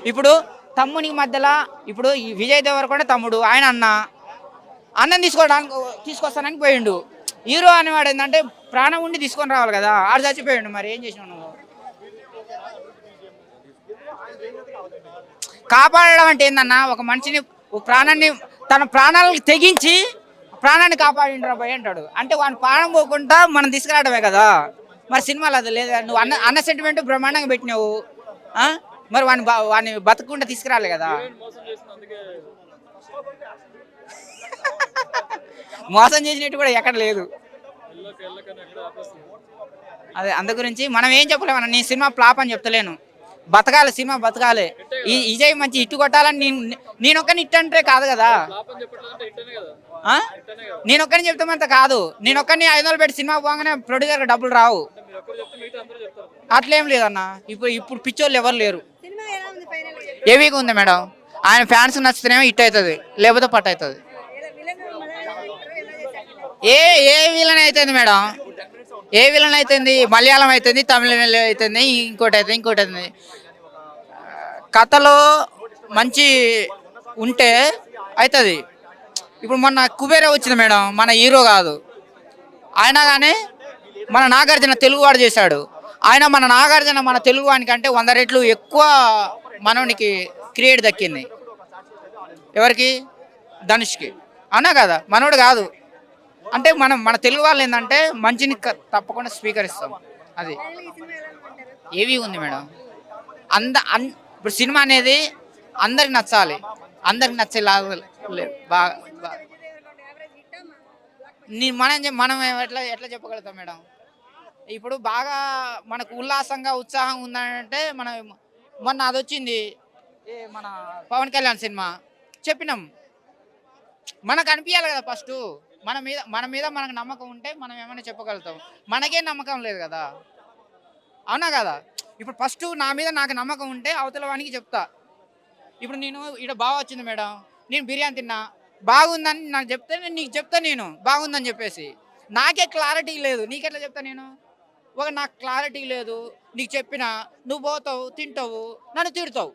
ఇప్పుడు తమ్మునికి మధ్యలో ఇప్పుడు ఈ విజయ్ దేవరకొండ తమ్ముడు ఆయన అన్నం తీసుకొస్తానని పోయిండు. హీరో అనేవాడు ఏంటంటే ప్రాణం ఉండి తీసుకొని రావాలి కదా, ఆడు చచ్చిపోయిండు. మరి ఏం చేసినావు నువ్వు? కాపాడడం అంటే ఏందన్నా, ఒక మనిషిని ఒక ప్రాణాన్ని తన ప్రాణాలకు తెగించి ప్రాణాన్ని కాపాడిండ్రా భయ్ అంటాడు. అంటే వాని ప్రాణం పోకుండా మనం తీసుకురావడమే కదా. మరి సినిమాలు అది లేదా, నువ్వు అన్న సెంటిమెంట్ బ్రహ్మాండంగా పెట్టినావు. ఆ? మరి వాడిని బతకకుండా తీసుకురాలి కదా. మోసం చేసినట్టు కూడా ఎక్కడ లేదు. అదే అందు గురించి మనం ఏం చెప్పలేమన్నా. నీ సినిమా ఫ్లాప్ అని చెప్తలేను. బతకాలి, సినిమా బతకాలి. ఈ విజయ్ మంచి ఇట్టు కొట్టాలని నేనొక్కని ఇట్టు అంటే కాదు కదా. నేనొక్కని చెప్తే అంత కాదు. నేనొక్కని 500 పెట్టి సినిమా పోగానే ప్రొడ్యూసర్ డబ్బులు రావు. అట్లేం లేదన్న. ఇప్పుడు పిచ్చోళ్ళు ఎవరు లేరు. హెవీగా ఉంది మేడం. ఆయన ఫ్యాన్స్ నచ్చితేనేమో హిట్ అవుతుంది, లేకపోతే పట్టు అవుతుంది. ఏ ఏ విలన్ అవుతుంది మేడం, ఏ విలన్ అవుతుంది? మలయాళం అవుతుంది, తమిళ అవుతుంది, ఇంకోటి అవుతుంది. కథలో మంచి ఉంటే అవుతుంది. ఇప్పుడు మొన్న కుబేరా వచ్చింది మేడం, మన హీరో కాదు ఆయన, కానీ మన నాగార్జున తెలుగువాడు చేశాడు. మన నాగార్జున మన తెలుగు వానికంటే 100 రెట్లు ఎక్కువ మనోనికి క్రియేట్ దక్కింది. ఎవరికి? ధనుష్కి. అవునా కదా, మనోడు కాదు. అంటే మన తెలుగు వాళ్ళు ఏంటంటే మంచిని తప్పకుండా స్వీకరిస్తాం. అది ఏవి ఉంది మేడం. ఇప్పుడు సినిమా అనేది అందరికి నచ్చాలి, అందరికి నచ్చేలాగా బాగా మనం ఎట్లా ఎట్లా చెప్పగలుగుతాం మేడం. ఇప్పుడు బాగా మనకు ఉల్లాసంగా ఉత్సాహంగా ఉందంటే మొన్న అది వచ్చింది, మన పవన్ కళ్యాణ్ సినిమా చెప్పినాం. మనకు అనిపించాలి కదా ఫస్ట్. మన మీద మనకు నమ్మకం ఉంటే మనం ఏమైనా చెప్పగలుగుతాం. మనకే నమ్మకం లేదు కదా. అవునా కదా. ఇప్పుడు ఫస్ట్ నా మీద నాకు నమ్మకం ఉంటే అవతల వానికి చెప్తా. ఇప్పుడు నేను ఇక్కడ బాగా వచ్చింది మేడం, నేను బిర్యానీ తిన్నా, బాగుందని నాకు చెప్తే నేను నీకు చెప్తా. నేను బాగుందని చెప్పేసి నాకే క్లారిటీ లేదు, నీకెట్లా చెప్తా నేను? నాకు క్లారిటీ లేదు, నీకు చెప్పినా నువ్వు పోతావు, తింటావు, నన్ను తిడతావు.